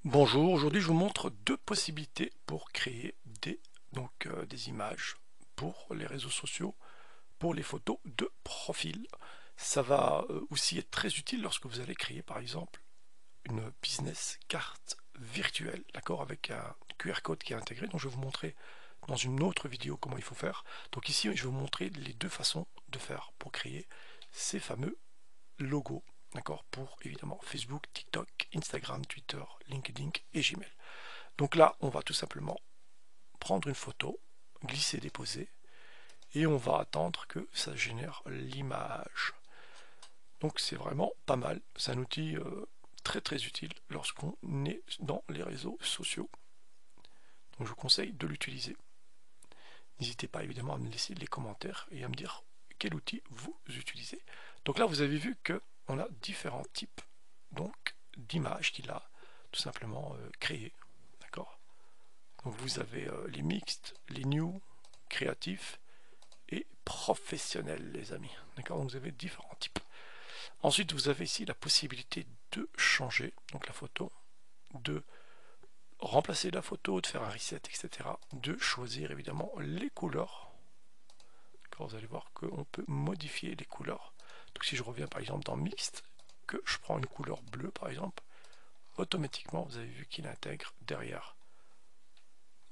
Bonjour, aujourd'hui je vous montre deux possibilités pour créer des images pour les réseaux sociaux, pour les photos de profil. Ça va aussi être très utile lorsque vous allez créer par exemple une business carte virtuelle, d'accord, avec un QR code qui est intégré. Donc je vais vous montrer dans une autre vidéo comment il faut faire. Donc ici je vais vous montrer les deux façons de faire pour créer ces fameux logos. D'accord, pour évidemment Facebook, TikTok, Instagram, Twitter, LinkedIn et Gmail. Donc là, on va tout simplement prendre une photo, glisser, déposer, et on va attendre que ça génère l'image. Donc c'est vraiment pas mal. C'est un outil très très utile lorsqu'on est dans les réseaux sociaux. Donc je vous conseille de l'utiliser. N'hésitez pas évidemment à me laisser les commentaires et à me dire quel outil vous utilisez. Donc là, vous avez vu que on a différents types donc d'images qu'il a tout simplement créées. D'accord. Donc vous avez les mixtes, les new, créatifs et professionnels, les amis. D'accord. Donc vous avez différents types. Ensuite, vous avez ici la possibilité de changer donc la photo, de remplacer la photo, de faire un reset, etc. De choisir évidemment les couleurs. Vous allez voir qu'on peut modifier les couleurs. Donc si je reviens par exemple dans Mixte, que je prends une couleur bleue par exemple, automatiquement vous avez vu qu'il intègre derrière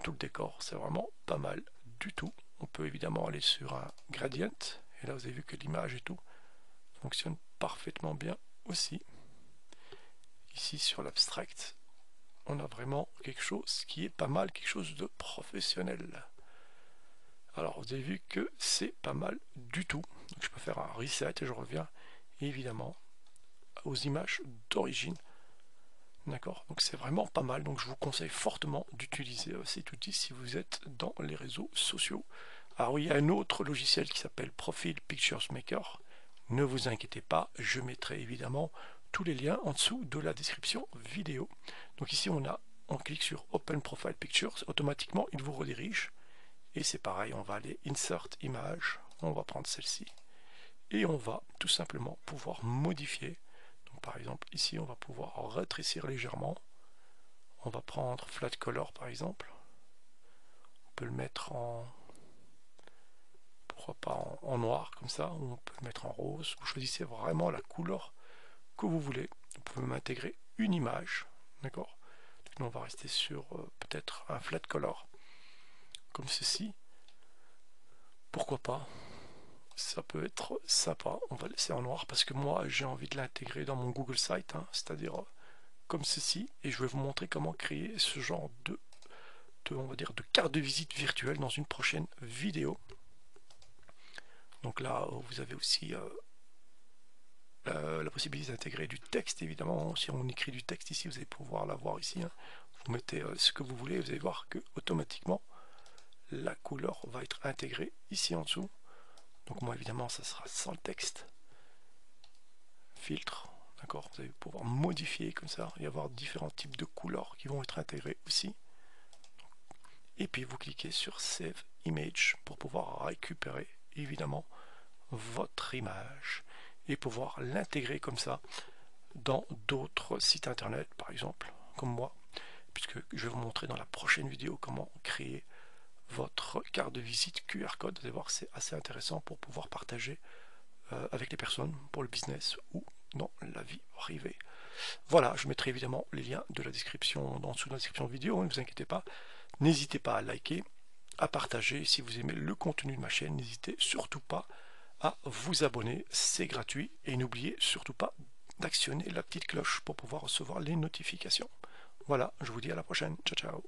tout le décor. C'est vraiment pas mal du tout. On peut évidemment aller sur un gradient, et là vous avez vu que l'image et tout fonctionne parfaitement bien aussi. Ici sur l'abstract, on a vraiment quelque chose qui est pas mal, quelque chose de professionnel. Alors vous avez vu que c'est pas mal du tout. Donc je peux faire un reset et je reviens évidemment aux images d'origine. D'accord. Donc c'est vraiment pas mal. Donc je vous conseille fortement d'utiliser cet outil si vous êtes dans les réseaux sociaux. Alors il y a un autre logiciel qui s'appelle Profile Pictures Maker. Ne vous inquiétez pas, je mettrai évidemment tous les liens en dessous de la description vidéo. Donc ici on clique sur Open Profile Pictures, automatiquement il vous redirige. Et c'est pareil, on va aller Insert Image, on va prendre celle-ci, et on va tout simplement pouvoir modifier. Donc par exemple, ici, on va pouvoir rétrécir légèrement. On va prendre Flat Color par exemple. On peut le mettre en, pourquoi pas en noir comme ça, ou on peut le mettre en rose. Vous choisissez vraiment la couleur que vous voulez. Vous pouvez m'intégrer une image, d'accord. Nous on va rester sur peut-être un Flat Color, comme ceci. Pourquoi pas? Ça peut être sympa. On va laisser en noir parce que moi j'ai envie de l'intégrer dans mon Google Site, hein, c'est-à-dire comme ceci, et je vais vous montrer comment créer ce genre on va dire de carte de visite virtuelle dans une prochaine vidéo. Donc là vous avez aussi la possibilité d'intégrer du texte évidemment. Si on écrit du texte ici, vous allez pouvoir l'avoir ici, hein. Vous mettez ce que vous voulez, vous allez voir que automatiquement la couleur va être intégrée ici en dessous. Donc moi évidemment ça sera sans le texte. Filtre, d'accord, vous allez pouvoir modifier comme ça et avoir différents types de couleurs qui vont être intégrés aussi. Et puis vous cliquez sur Save Image pour pouvoir récupérer évidemment votre image et pouvoir l'intégrer comme ça dans d'autres sites internet par exemple, comme moi, puisque je vais vous montrer dans la prochaine vidéo comment créer votre carte de visite QR code. Vous allez voir, c'est assez intéressant pour pouvoir partager avec les personnes pour le business ou dans la vie privée. Voilà, je mettrai évidemment les liens de la description en dessous de la description de vidéo, ne vous inquiétez pas. N'hésitez pas à liker, à partager. Si vous aimez le contenu de ma chaîne, n'hésitez surtout pas à vous abonner, c'est gratuit. Et n'oubliez surtout pas d'actionner la petite cloche pour pouvoir recevoir les notifications. Voilà, je vous dis à la prochaine. Ciao, ciao.